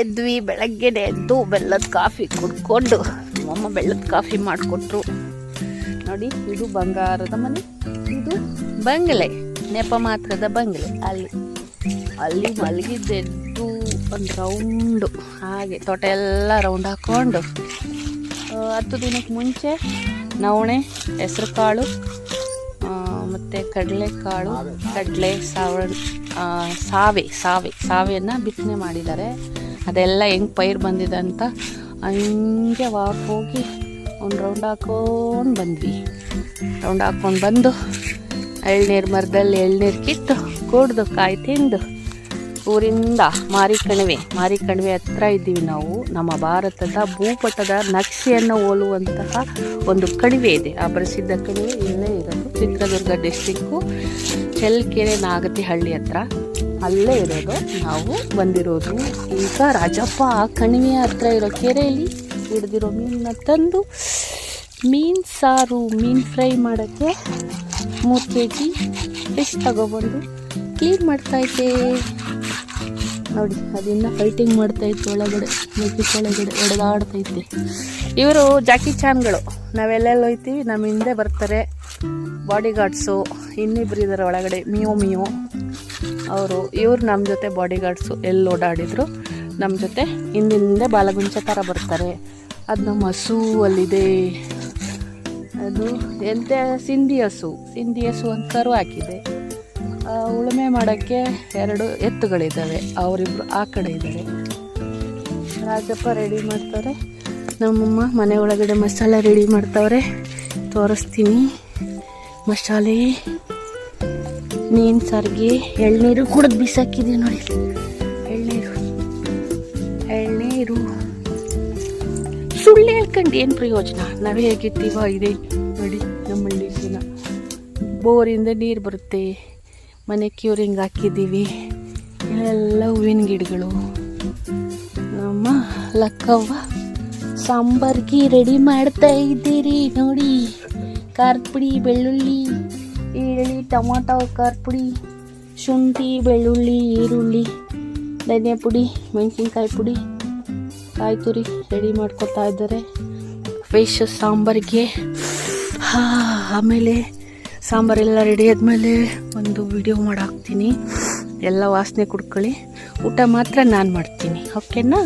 ಎದ್ವಿ. ಬೆಳಗ್ಗೆನೆ ಎದ್ದು ಬೆಲ್ಲದ ಕಾಫಿ ಕುಡ್ಕೊಂಡು ನಮ್ಮಮ್ಮ ಬೆಲ್ಲದ ಕಾಫಿ ಮಾಡಿಕೊಟ್ರು. ನೋಡಿ, ಇದು ಬಂಗಾರದ ಮನೆ, ಇದು ಬಂಗಲೆ, ನೆಪ ಮಾತ್ರದ ಬಂಗಲೆ. ಅಲ್ಲಿ ಮಲಗಿದ್ದೆದ್ದು ಒಂದು ರೌಂಡು ಹಾಗೆ ತೋಟ ಎಲ್ಲ ರೌಂಡ್ ಹಾಕ್ಕೊಂಡು 10 ದಿನಕ್ಕೆ ಮುಂಚೆ ನವಣೆ, ಹೆಸರು ಕಾಳು ಮತ್ತು ಕಡಲೆಕಾಳು, ಸಾವೆಯನ್ನು ಬಿತ್ತನೆ ಮಾಡಿದ್ದಾರೆ. ಅದೆಲ್ಲ ಹೆಂಗೆ ಪೈರು ಬಂದಿದೆ ಅಂತ ಹಂಗೆ ವಾಕ್ ಹೋಗಿ ಒಂದು ರೌಂಡ್ ಹಾಕ್ಕೊಂಡು ಬಂದ್ವಿ. ರೌಂಡ್ ಹಾಕ್ಕೊಂಡು ಬಂದು ಎಳ್ನೀರು ಮರದಲ್ಲಿ ಎಳ್ನೀರು ಕಿತ್ತು ಕುಡ್ದು ಕಾಯಿ ತಿಂದು ಊರಿಂದ ಮಾರಿಕಣಿವೆ ಹತ್ರ ಇದ್ದೀವಿ ನಾವು. ನಮ್ಮ ಭಾರತದ ಭೂಪಟದ ನಕ್ಷೆಯನ್ನು ಹೋಲುವಂತಹ ಒಂದು ಕಣಿವೆ ಇದೆ. ಆ ಪ್ರಸಿದ್ಧ ಕಣಿವೆ ಇಲ್ಲೇ ಇರೋದು, ಚಿತ್ರದುರ್ಗ ಡಿಸ್ಟಿಕ್ಕು, ಚೆಲ್ಕೆರೆ ನಾಗತಿಹಳ್ಳಿ ಹತ್ರ, ಅಲ್ಲೇ ಇರೋದು. ನಾವು ಬಂದಿರೋದು ಈಗ ರಾಜಪ್ಪ ಆ ಕಣಿವೆಯ ಹತ್ರ ಇರೋ ಕೆರೆಯಲ್ಲಿ ಹಿಡಿದಿರೋ ಮೀನನ್ನ ತಂದು ಮೀನು ಸಾರು, ಮೀನು ಫ್ರೈ ಮಾಡೋಕ್ಕೆ 3 kg ಫಿಶ್ ತಗೊಬಂದು ಕ್ಲೀನ್ ಮಾಡ್ತಾಯಿದ್ದೆ. ನೋಡಿ, ಅದನ್ನು ಫೈಟಿಂಗ್ ಮಾಡ್ತಾಯಿತ್ತು ಒಳಗಡೆ, ಒಳಗಡೆ ಹೊಡೆದಾಡ್ತೈತೆ. ಇವರು ಜಾಕಿ ಚಾನ್ಗಳು. ನಾವೆಲ್ಲೆಲ್ಲ ಹೋಯ್ತೀವಿ, ನಮ್ಮ ಹಿಂದೆ ಬರ್ತಾರೆ ಬಾಡಿ ಗಾರ್ಡ್ಸು. ಇನ್ನಿಬ್ರು ಇದ್ದಾರೆ ಒಳಗಡೆ, ಮಿಯೋ ಇವ್ರು ನಮ್ಮ ಜೊತೆ ಬಾಡಿ ಗಾರ್ಡ್ಸು. ಎಲ್ಲಿ ಓಡಾಡಿದ್ರು ನಮ್ಮ ಜೊತೆ ಹಿಂದೆ ಬಾಲಗುಂಚೆ ಥರ ಬರ್ತಾರೆ. ಅದು ನಮ್ಮ ಹಸು ಅಲ್ಲಿದೆ. ಅದು ಎಂತ ಸಿಂಧಿ ಹಸು ಅಂತ ಕರು ಹಾಕಿದೆ. ಉಳುಮೆ ಮಾಡೋಕ್ಕೆ 2 ಎತ್ತುಗಳಿದ್ದಾವೆ. ಅವರಿಬ್ಬರು ಆ ಕಡೆ ಇದ್ದಾರೆ. ರಾಜಪ್ಪ ರೆಡಿ ಮಾಡ್ತಾರೆ. ನಮ್ಮಮ್ಮ ಮನೆ ಒಳಗಡೆ ಮಸಾಲೆ ರೆಡಿ ಮಾಡ್ತಾವ್ರೆ. ತೋರಿಸ್ತೀನಿ. ಮಸಾಲೆ, ಮೀನು ಸಾರಿಗೆ, ಎಳ್ನೀರು ಕುಡಿದು ಬಿಸಾಕಿದೆ ನೋಡಿ. ಎಳ್ನೀರು ಸುಳ್ಳು ಹೇಳ್ಕೊಂಡು ಏನು ಪ್ರಯೋಜನ? ನಾವೇ ಹೇಗಿರ್ತೀವ ಇದೆ ನೋಡಿ. ನಮ್ಮಳ್ಳಿ ಜನ ಬೋರಿಂದ ನೀರು ಬರುತ್ತೆ, ಮನೆ ಕ್ಯೂರಿಂಗ್ ಹಾಕಿದ್ದೀವಿ. ಇಲ್ಲೆಲ್ಲ ಹೂವಿನ ಗಿಡಗಳು. ನಮ್ಮ ಲಕ್ಕವ್ವ ಸಾಂಬಾರ್ಗೆ ರೆಡಿ ಮಾಡ್ತಾ ಇದ್ದೀರಿ ನೋಡಿ. ಖಾರದ ಪುಡಿ, ಬೆಳ್ಳುಳ್ಳಿ, ಈರುಳ್ಳಿ, ಟೊಮಾಟೊ, ಖಾರದ ಪುಡಿ, ಶುಂಠಿ, ಬೆಳ್ಳುಳ್ಳಿ, ಈರುಳ್ಳಿ, ಧನಿಯಾ ಪುಡಿ, ಮೆಣಸಿನ್ಕಾಯಿ ಪುಡಿ, ಕಾಯಿ ತುರಿ ರೆಡಿ ಮಾಡ್ಕೊತಾ ಇದ್ದಾರೆ ಫಿಶ್ ಸಾಂಬಾರಿಗೆ. ಆಮೇಲೆ ಸಾಂಬಾರೆಲ್ಲ ರೆಡಿ ಆದಮೇಲೆ ಒಂದು ವಿಡಿಯೋ ಮಾಡಾಕ್ತೀನಿ. ಎಲ್ಲ ವಾಸನೆ ಕುಡ್ಕೊಳ್ಳಿ. ಊಟ ಮಾತ್ರ ನಾನು ಮಾಡ್ತೀನಿ, ಓಕೆನಾ?